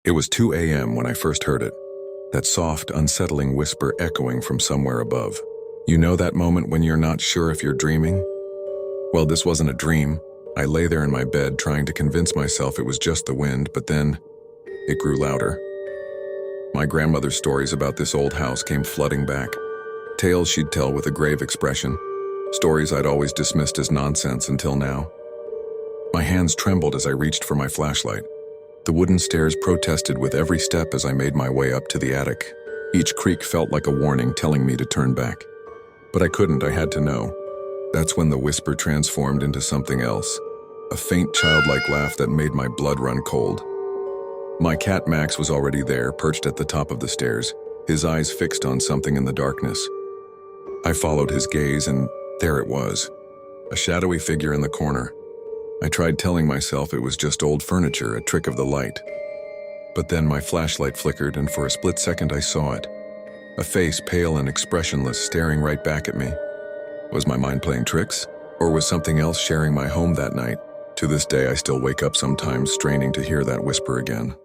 It was 2 a.m. when I first heard it, that soft, unsettling whisper echoing from somewhere above. You know that moment when you're not sure if you're dreaming? Well, this wasn't a dream. I lay there in my bed trying to convince myself it was just the wind, but then it grew louder. My grandmother's stories about this old house came flooding back. Tales she'd tell with a grave expression. Stories I'd always dismissed as nonsense until now. My hands trembled as I reached for my flashlight. The wooden stairs protested with every step as I made my way up to the attic. Each creak felt like a warning telling me to turn back. But I couldn't, I had to know. That's when the whisper transformed into something else. A faint childlike laugh that made my blood run cold. My cat Max was already there, perched at the top of the stairs, his eyes fixed on something in the darkness. I followed his gaze and there it was, a shadowy figure in the corner. I tried telling myself it was just old furniture, a trick of the light. But then my flashlight flickered and for a split second I saw it. A face pale and expressionless staring right back at me. Was my mind playing tricks? Or was something else sharing my home that night? To this day I still wake up sometimes straining to hear that whisper again.